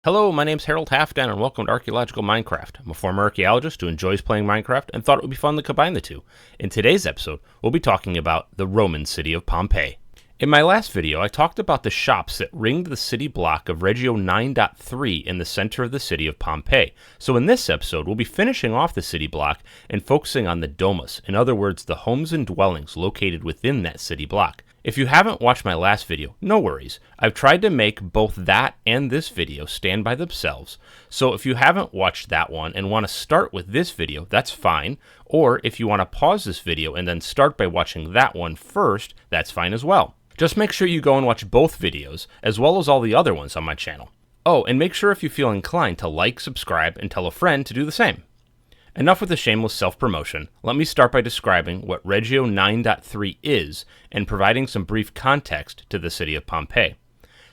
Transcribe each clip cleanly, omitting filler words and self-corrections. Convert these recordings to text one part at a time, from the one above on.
Hello, my name's Harold Halfdan and welcome to Archaeological Minecraft. I'm a former archaeologist who enjoys playing Minecraft and thought it would be fun to combine the two. In today's episode, we'll be talking about the Roman city of Pompeii. In my last video, I talked about the shops that ringed the city block of Regio IX.3 in the center of the city of Pompeii. So in this episode, we'll be finishing off the city block and focusing on the Domus, in other words, the homes and dwellings located within that city block. If you haven't watched my last video, no worries. I've tried to make both that and this video stand by themselves, so if you haven't watched that one and want to start with this video, that's fine. Or if you want to pause this video and then start by watching that one first, that's fine as well. Just make sure you go and watch both videos, as well as all the other ones on my channel. Oh, and make sure if you feel inclined to like, subscribe, and tell a friend to do the same. Enough with the shameless self-promotion. Let me start by describing what Regio IX.3 is and providing some brief context to the city of Pompeii.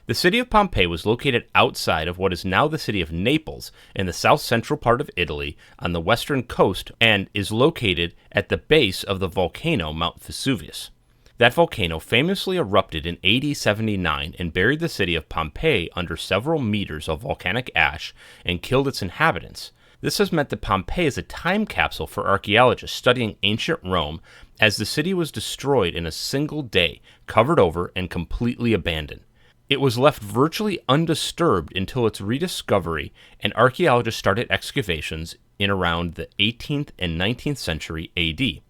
The city of Pompeii was located outside of what is now the city of Naples in the south-central part of Italy on the western coast and is located at the base of the volcano Mount Vesuvius. That volcano famously erupted in AD 79 and buried the city of Pompeii under several meters of volcanic ash and killed its inhabitants. This has meant that Pompeii is a time capsule for archaeologists studying ancient Rome, as the city was destroyed in a single day, covered over, and completely abandoned. It was left virtually undisturbed until its rediscovery, and archaeologists started excavations in around the 18th and 19th century AD.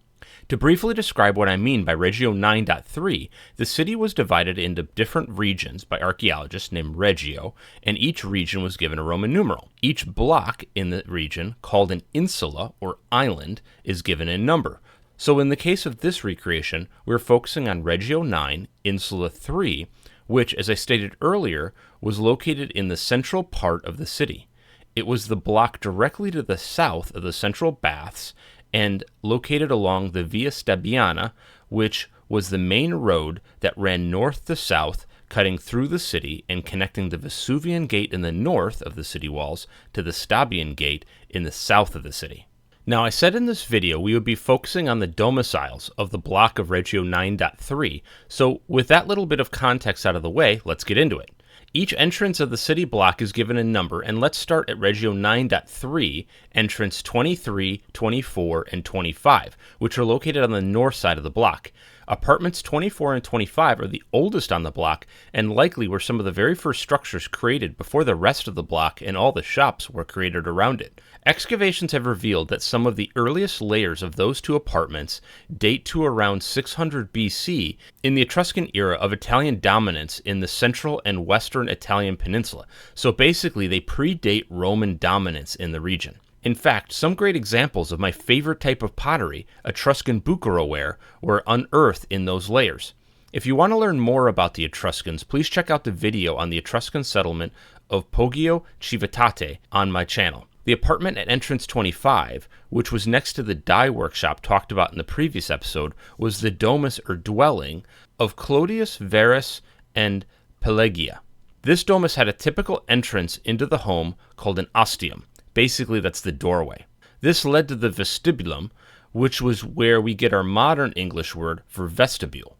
To briefly describe what I mean by Regio IX.3, the city was divided into different regions by archaeologists named Regio, and each region was given a Roman numeral. Each block in the region, called an insula or island, is given a number. So in the case of this recreation, we're focusing on Regio IX, Insula 3, which, as I stated earlier, was located in the central part of the city. It was the block directly to the south of the central baths and located along the Via Stabiana, which was the main road that ran north to south, cutting through the city and connecting the Vesuvian Gate in the north of the city walls to the Stabian Gate in the south of the city. Now, I said in this video we would be focusing on the domiciles of the block of Regio IX.3, so with that little bit of context out of the way, let's get into it. Each entrance of the city block is given a number, and let's start at Regio IX.3, entrance 23, 24, and 25, which are located on the north side of the block. Apartments 24 and 25 are the oldest on the block, and likely were some of the very first structures created before the rest of the block and all the shops were created around it. Excavations have revealed that some of the earliest layers of those two apartments date to around 600 BC in the Etruscan era of Italian dominance in the central and western Italian peninsula, so basically they predate Roman dominance in the region. In fact, some great examples of my favorite type of pottery, Etruscan bucceroware, were unearthed in those layers. If you want to learn more about the Etruscans, please check out the video on the Etruscan settlement of Poggio Civitate on my channel. The apartment at entrance 25, which was next to the dye workshop talked about in the previous episode, was the domus or dwelling of Clodius Verus and Pelagia. This domus had a typical entrance into the home called an ostium. Basically, that's the doorway. This led to the vestibulum, which was where we get our modern English word for vestibule.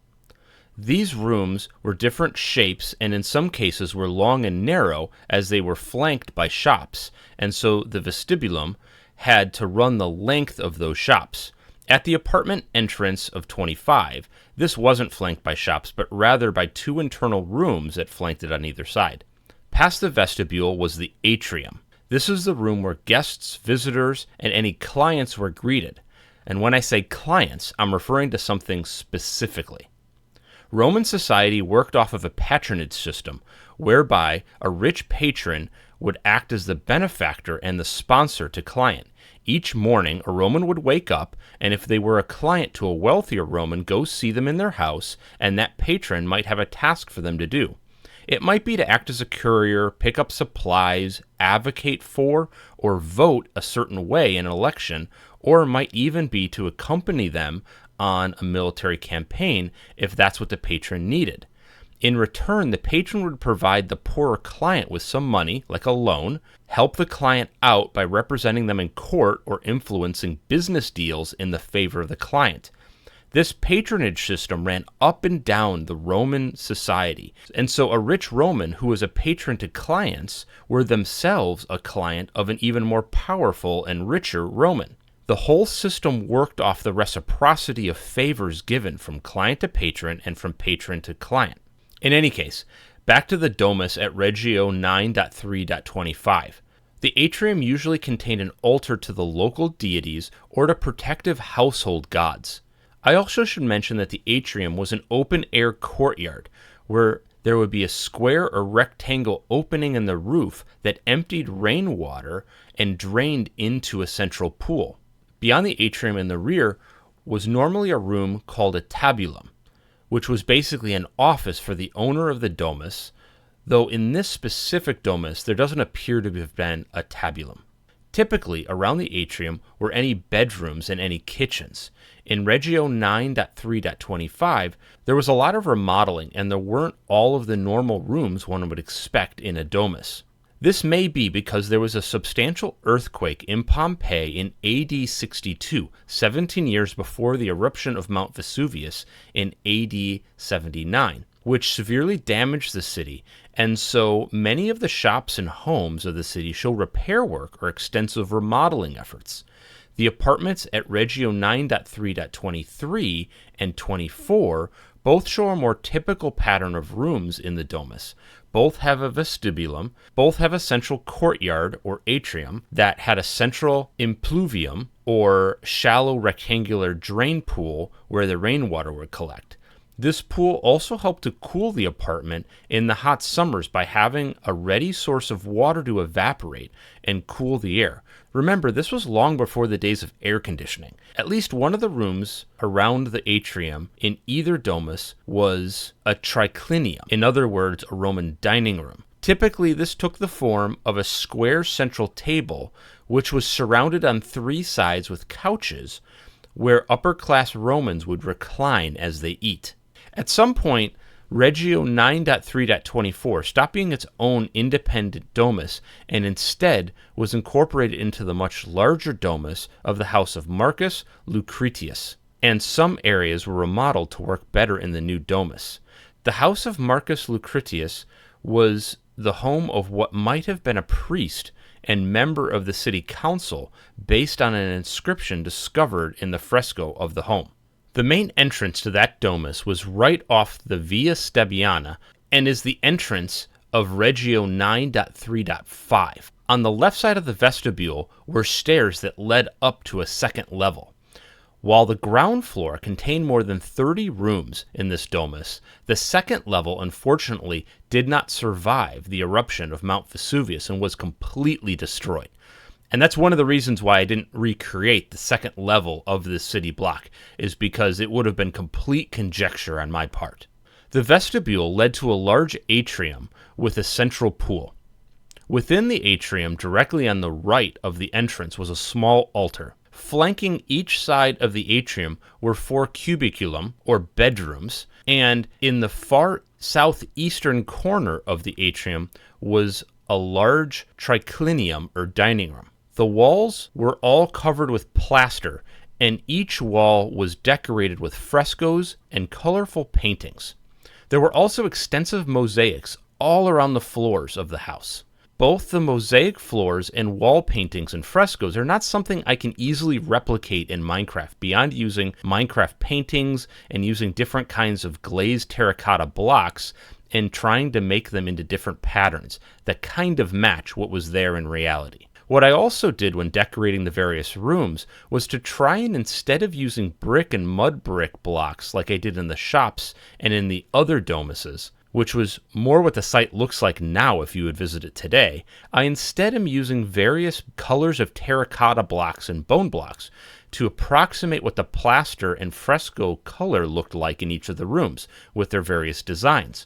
These rooms were different shapes and in some cases were long and narrow as they were flanked by shops, and so the vestibulum had to run the length of those shops. At the apartment entrance of 25, this wasn't flanked by shops, but rather by two internal rooms that flanked it on either side. Past the vestibule was the atrium. This is the room where guests, visitors, and any clients were greeted. And when I say clients, I'm referring to something specifically. Roman society worked off of a patronage system, whereby a rich patron would act as the benefactor and the sponsor to client. Each morning, a Roman would wake up, and if they were a client to a wealthier Roman, go see them in their house, and that patron might have a task for them to do. It might be to act as a courier, pick up supplies, advocate for, or vote a certain way in an election, or it might even be to accompany them on a military campaign if that's what the patron needed. In return, the patron would provide the poorer client with some money, like a loan, help the client out by representing them in court or influencing business deals in the favor of the client. This patronage system ran up and down the Roman society, and so a rich Roman who was a patron to clients were themselves a client of an even more powerful and richer Roman. The whole system worked off the reciprocity of favors given from client to patron and from patron to client. In any case, back to the Domus at Regio IX.3.25. The atrium usually contained an altar to the local deities or to protective household gods. I also should mention that the atrium was an open-air courtyard where there would be a square or rectangle opening in the roof that emptied rainwater and drained into a central pool. Beyond the atrium in the rear was normally a room called a tabulum, which was basically an office for the owner of the domus, though in this specific domus there doesn't appear to have been a tabulum. Typically, around the atrium were any bedrooms and any kitchens. In Regio IX.3.25, there was a lot of remodeling, and there weren't all of the normal rooms one would expect in a domus. This may be because there was a substantial earthquake in Pompeii in AD 62, 17 years before the eruption of Mount Vesuvius in AD 79, which severely damaged the city, and so many of the shops and homes of the city show repair work or extensive remodeling efforts. The apartments at Regio IX.3.23 and 24 both show a more typical pattern of rooms in the domus. Both have a vestibulum, both have a central courtyard or atrium that had a central impluvium or shallow rectangular drain pool where the rainwater would collect. This pool also helped to cool the apartment in the hot summers by having a ready source of water to evaporate and cool the air. Remember, this was long before the days of air conditioning. At least one of the rooms around the atrium in either domus was a triclinium, in other words, a Roman dining room. Typically, this took the form of a square central table, which was surrounded on three sides with couches, where upper-class Romans would recline as they eat. At some point, Regio IX.3.24 stopped being its own independent domus and instead was incorporated into the much larger domus of the house of Marcus Lucretius, and some areas were remodeled to work better in the new domus. The house of Marcus Lucretius was the home of what might have been a priest and member of the city council based on an inscription discovered in the fresco of the home. The main entrance to that domus was right off the Via Stebiana and is the entrance of Regio IX.3.5. On the left side of the vestibule were stairs that led up to a second level. While the ground floor contained more than 30 rooms in this domus, the second level unfortunately did not survive the eruption of Mount Vesuvius and was completely destroyed. And that's one of the reasons why I didn't recreate the second level of this city block, is because it would have been complete conjecture on my part. The vestibule led to a large atrium with a central pool. Within the atrium, directly on the right of the entrance, was a small altar. Flanking each side of the atrium were 4 cubiculum, or bedrooms, and in the far southeastern corner of the atrium was a large triclinium, or dining room. The walls were all covered with plaster, and each wall was decorated with frescoes and colorful paintings. There were also extensive mosaics all around the floors of the house. Both the mosaic floors and wall paintings and frescoes are not something I can easily replicate in Minecraft beyond using Minecraft paintings and using different kinds of glazed terracotta blocks and trying to make them into different patterns that kind of match what was there in reality. What I also did when decorating the various rooms was to try and, instead of using brick and mud brick blocks like I did in the shops and in the other domuses, which was more what the site looks like now if you would visit it today, I instead am using various colors of terracotta blocks and bone blocks to approximate what the plaster and fresco color looked like in each of the rooms with their various designs.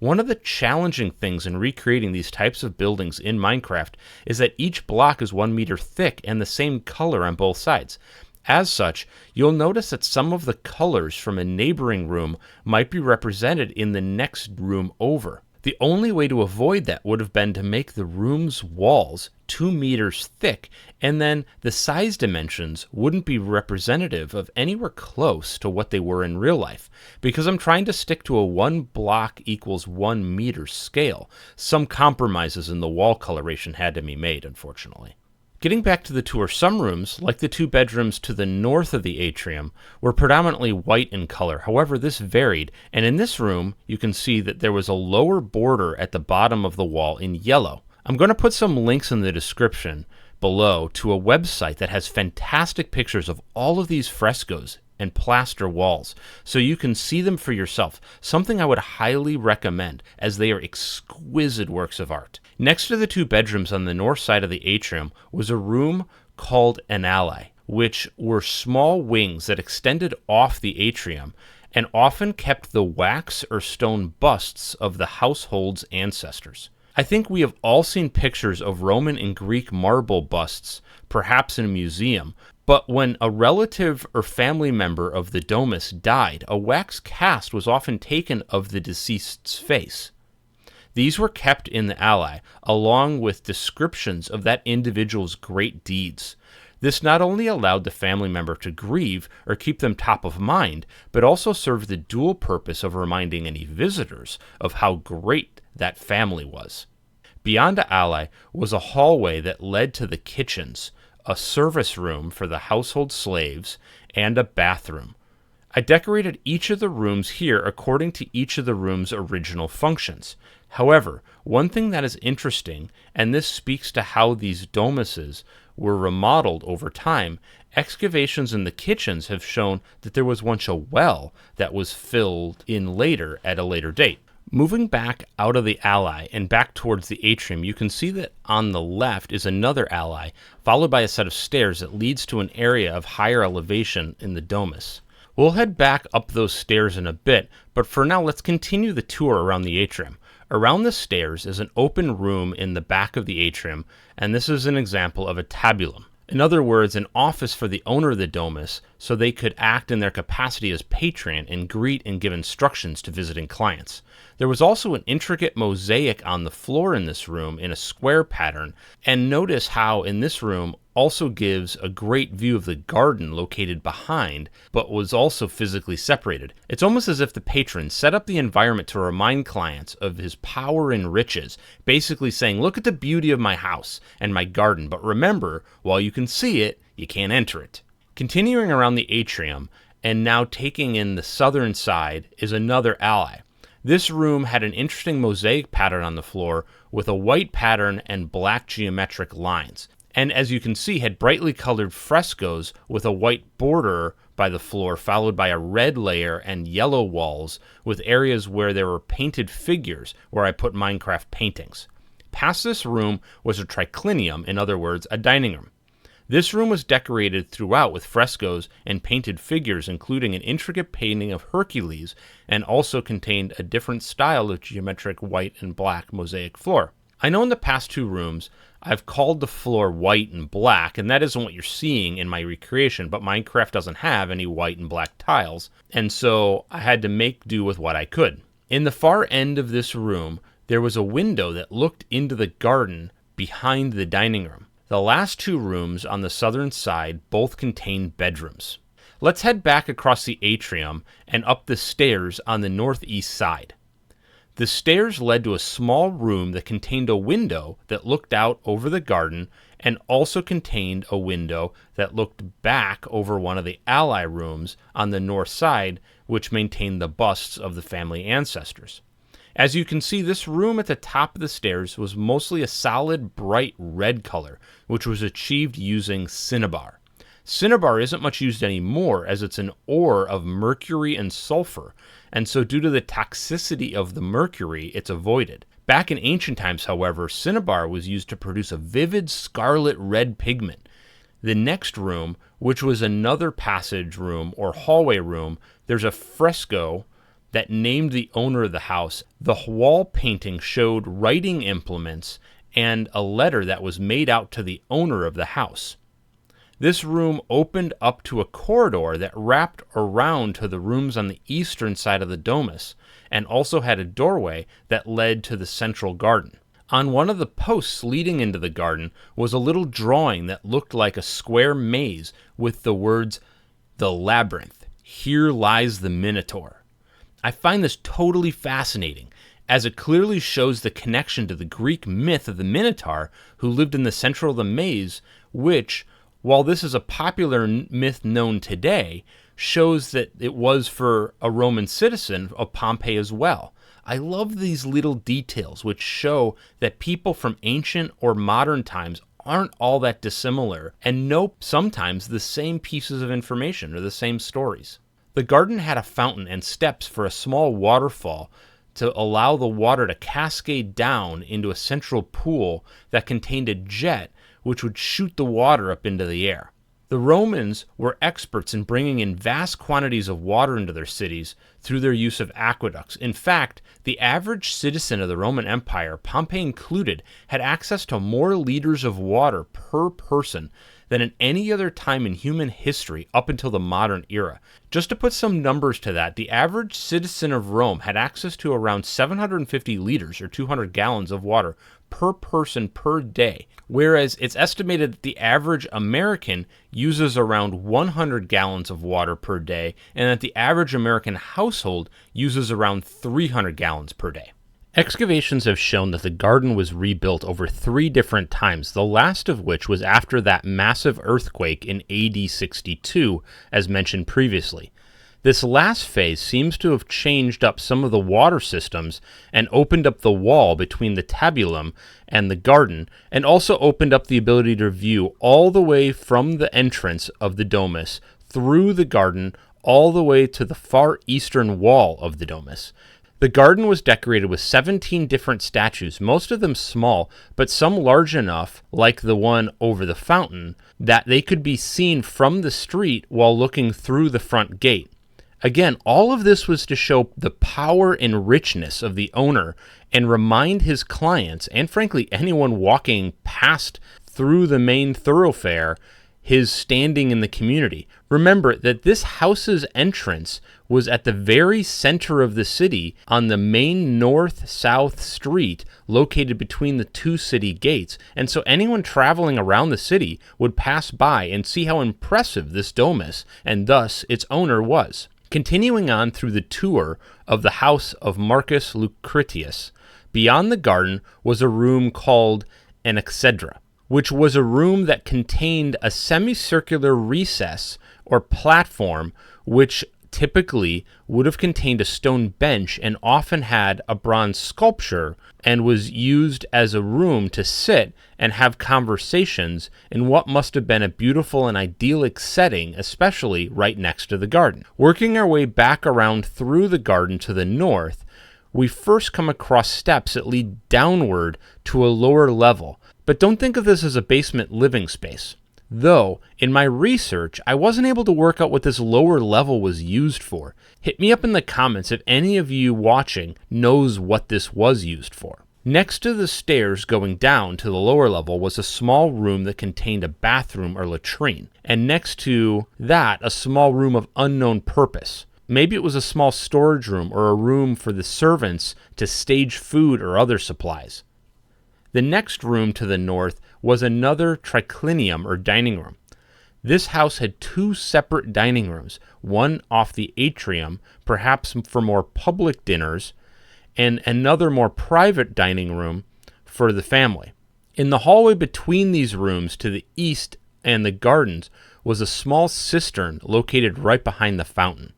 One of the challenging things in recreating these types of buildings in Minecraft is that each block is 1 meter thick and the same color on both sides. As such, you'll notice that some of the colors from a neighboring room might be represented in the next room over. The only way to avoid that would have been to make the room's walls 2 meters thick, and then the size dimensions wouldn't be representative of anywhere close to what they were in real life. Because I'm trying to stick to a 1 block equals 1 meter scale, some compromises in the wall coloration had to be made, unfortunately. Getting back to the tour, some rooms, like the 2 bedrooms to the north of the atrium, were predominantly white in color. However, this varied, and in this room, you can see that there was a lower border at the bottom of the wall in yellow. I'm going to put some links in the description below to a website that has fantastic pictures of all of these frescoes and plaster walls, so you can see them for yourself, something I would highly recommend, as they are exquisite works of art. Next to the 2 bedrooms on the north side of the atrium was a room called an alae, which were small wings that extended off the atrium and often kept the wax or stone busts of the household's ancestors. I think we have all seen pictures of Roman and Greek marble busts, perhaps in a museum, but when a relative or family member of the Domus died, a wax cast was often taken of the deceased's face. These were kept in the alae, along with descriptions of that individual's great deeds. This not only allowed the family member to grieve or keep them top of mind, but also served the dual purpose of reminding any visitors of how great that family was. Beyond the alae was a hallway that led to the kitchens, a service room for the household slaves, and a bathroom. I decorated each of the rooms here according to each of the room's original functions. However, one thing that is interesting, and this speaks to how these domuses were remodeled over time, excavations in the kitchens have shown that there was once a well that was filled in later at a later date. Moving back out of the alae and back towards the atrium, you can see that on the left is another alae, followed by a set of stairs that leads to an area of higher elevation in the domus. We'll head back up those stairs in a bit, but for now let's continue the tour around the atrium. Around the stairs is an open room in the back of the atrium, and this is an example of a tabulum. In other words, an office for the owner of the domus, so they could act in their capacity as patron and greet and give instructions to visiting clients. There was also an intricate mosaic on the floor in this room in a square pattern, and notice how in this room also gives a great view of the garden located behind, but was also physically separated. It's almost as if the patron set up the environment to remind clients of his power and riches, basically saying, look at the beauty of my house and my garden, but remember, while you can see it, you can't enter it. Continuing around the atrium, and now taking in the southern side, is another alae. This room had an interesting mosaic pattern on the floor with a white pattern and black geometric lines, and as you can see had brightly colored frescoes with a white border by the floor, followed by a red layer and yellow walls with areas where there were painted figures where I put Minecraft paintings. Past this room was a triclinium, in other words, a dining room. This room was decorated throughout with frescoes and painted figures, including an intricate painting of Hercules, and also contained a different style of geometric white and black mosaic floor. I know in the past 2 rooms, I've called the floor white and black, and that isn't what you're seeing in my recreation, but Minecraft doesn't have any white and black tiles, and so I had to make do with what I could. In the far end of this room, there was a window that looked into the garden behind the dining room. The last 2 rooms on the southern side both contain bedrooms. Let's head back across the atrium and up the stairs on the northeast side. The stairs led to a small room that contained a window that looked out over the garden and also contained a window that looked back over one of the alae rooms on the north side, which maintained the busts of the family ancestors. As you can see, this room at the top of the stairs was mostly a solid bright red color, which was achieved using cinnabar. Cinnabar isn't much used anymore as it's an ore of mercury and sulfur, and so due to the toxicity of the mercury, it's avoided. Back in ancient times, however, cinnabar was used to produce a vivid scarlet red pigment. The next room, which was another passage room or hallway room, there's a fresco that named the owner of the house. The wall painting showed writing implements and a letter that was made out to the owner of the house. This room opened up to a corridor that wrapped around to the rooms on the eastern side of the Domus, and also had a doorway that led to the central garden. On one of the posts leading into the garden was a little drawing that looked like a square maze with the words, "The Labyrinth, here lies the Minotaur." I find this totally fascinating, as it clearly shows the connection to the Greek myth of the Minotaur, who lived in the center of the maze, which, while this is a popular myth known today, shows that it was for a Roman citizen of Pompeii as well. I love these little details which show that people from ancient or modern times aren't all that dissimilar and know sometimes the same pieces of information or the same stories. The garden had a fountain and steps for a small waterfall to allow the water to cascade down into a central pool that contained a jet which would shoot the water up into the air. The Romans were experts in bringing in vast quantities of water into their cities through their use of aqueducts. In fact, the average citizen of the Roman Empire, Pompeii included, had access to more liters of water per person than in any other time in human history up until the modern era. Just to put some numbers to that, the average citizen of Rome had access to around 750 liters or 200 gallons of water per person per day, whereas it's estimated that the average American uses around 100 gallons of water per day, and that the average American household uses around 300 gallons per day. Excavations have shown that the garden was rebuilt over 3 different times, the last of which was after that massive earthquake in AD 62, as mentioned previously. This last phase seems to have changed up some of the water systems and opened up the wall between the tabulum and the garden, and also opened up the ability to view all the way from the entrance of the Domus through the garden all the way to the far eastern wall of the Domus. The garden was decorated with 17 different statues, most of them small, but some large enough, like the one over the fountain, that they could be seen from the street while looking through the front gate. Again, all of this was to show the power and richness of the owner and remind his clients, and frankly anyone walking past through the main thoroughfare, his standing in the community. Remember that this house's entrance was at the very center of the city on the main north-south street located between the 2 city gates, and so anyone traveling around the city would pass by and see how impressive this domus, and thus its owner, was. Continuing on through the tour of the house of Marcus Lucretius, beyond the garden was a room called an exedra, which was a room that contained a semicircular recess or platform, which typically would have contained a stone bench and often had a bronze sculpture, and was used as a room to sit and have conversations in what must have been a beautiful and idyllic setting, especially right next to the garden. Working our way back around through the garden to the north, we first come across steps that lead downward to a lower level, but don't think of this as a basement living space. Though, in my research, I wasn't able to work out what this lower level was used for. Hit me up in the comments if any of you watching knows what this was used for. Next to the stairs going down to the lower level was a small room that contained a bathroom or latrine, and next to that, a small room of unknown purpose. Maybe it was a small storage room or a room for the servants to stage food or other supplies. The next room to the north was another triclinium or dining room. This house had 2 separate dining rooms, one off the atrium, perhaps for more public dinners, and another more private dining room for the family. In the hallway between these rooms to the east and the gardens was a small cistern located right behind the fountain.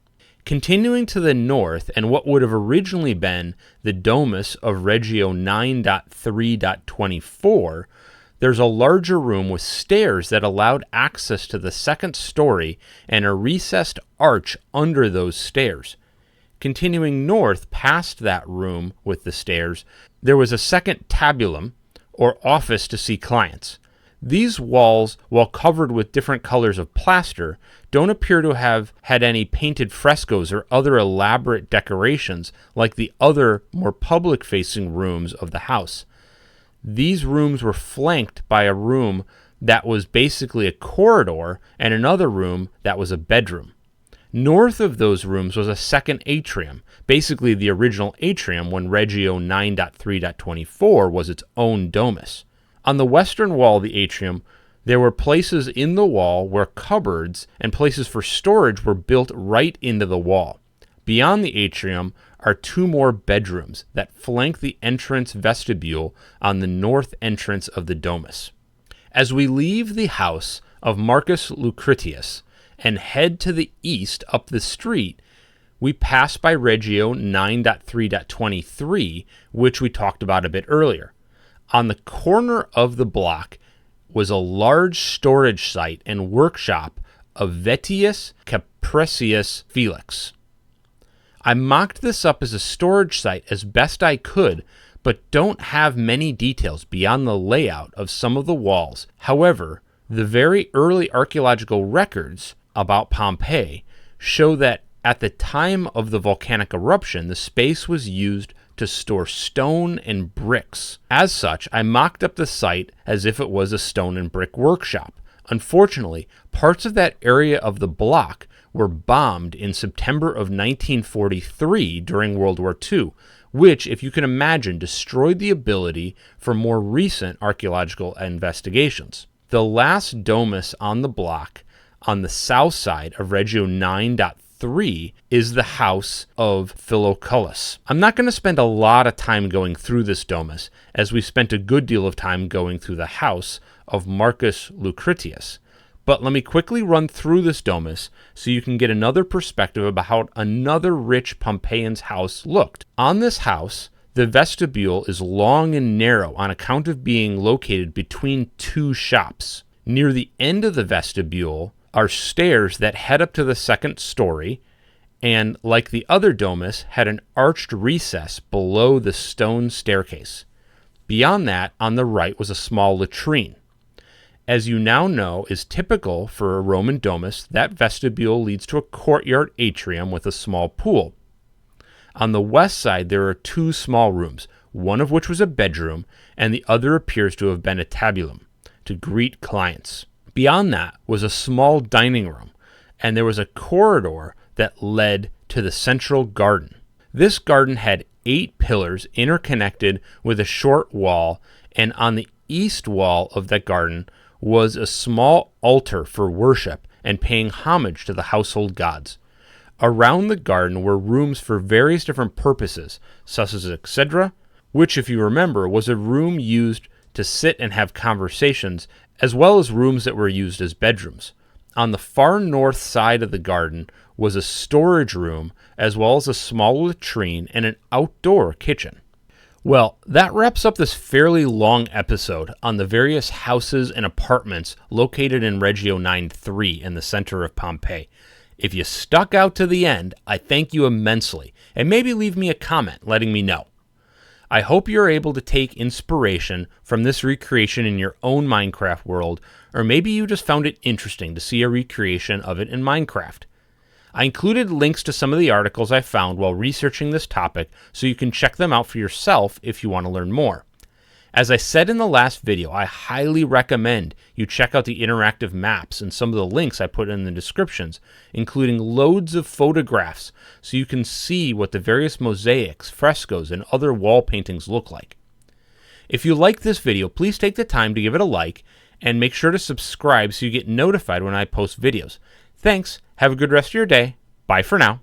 Continuing to the north, and what would have originally been the Domus of Regio IX.3.24, there's a larger room with stairs that allowed access to the second story and a recessed arch under those stairs. Continuing north past that room with the stairs, there was a second tabulum, or office to see clients. These walls, while covered with different colors of plaster, don't appear to have had any painted frescoes or other elaborate decorations like the other, more public-facing rooms of the house. These rooms were flanked by a room that was basically a corridor and another room that was a bedroom. North of those rooms was a second atrium, basically the original atrium when Regio IX.3.24 was its own domus. On the western wall of the atrium, there were places in the wall where cupboards and places for storage were built right into the wall. Beyond the atrium are two more bedrooms that flank the entrance vestibule on the north entrance of the domus. As we leave the house of Marcus Lucretius and head to the east up the street, we pass by Regio IX.3.23, which we talked about a bit earlier. On the corner of the block was a large storage site and workshop of Vettius, Caprasius, Felix. I mocked this up as a storage site as best I could, but don't have many details beyond the layout of some of the walls. However, the very early archaeological records about Pompeii show that at the time of the volcanic eruption, the space was used to store stone and bricks. As such, I mocked up the site as if it was a stone and brick workshop. Unfortunately, parts of that area of the block were bombed in September of 1943 during World War II, which, if you can imagine, destroyed the ability for more recent archaeological investigations. The last domus on the block on the south side of Regio IX.3 is the house of Philocalus. I'm not going to spend a lot of time going through this domus, as we spent a good deal of time going through the house of Marcus Lucretius. But let me quickly run through this domus so you can get another perspective about how another rich Pompeian's house looked. On this house, the vestibule is long and narrow on account of being located between two shops. Near the end of the vestibule are stairs that head up to the second story, and like the other domus, had an arched recess below the stone staircase. Beyond that, on the right, was a small latrine. As you now know is typical for a Roman domus, that vestibule leads to a courtyard atrium with a small pool. On the west side, there are two small rooms, one of which was a bedroom, and the other appears to have been a tabulum, to greet clients. Beyond that was a small dining room, and there was a corridor that led to the central garden. This garden had 8 pillars interconnected with a short wall, and on the east wall of that garden was a small altar for worship and paying homage to the household gods. Around the garden were rooms for various different purposes, such as exedra, which, if you remember, was a room used to sit and have conversations, as well as rooms that were used as bedrooms. On the far north side of the garden was a storage room, as well as a small latrine and an outdoor kitchen. Well, that wraps up this fairly long episode on the various houses and apartments located in Regio IX.3 in the center of Pompeii. If you stuck out to the end, I thank you immensely, and maybe leave me a comment letting me know. I hope you're able to take inspiration from this recreation in your own Minecraft world, or maybe you just found it interesting to see a recreation of it in Minecraft. I included links to some of the articles I found while researching this topic, so you can check them out for yourself if you want to learn more. As I said in the last video, I highly recommend you check out the interactive maps and some of the links I put in the descriptions, including loads of photographs so you can see what the various mosaics, frescoes, and other wall paintings look like. If you like this video, please take the time to give it a like and make sure to subscribe so you get notified when I post videos. Thanks, have a good rest of your day. Bye for now.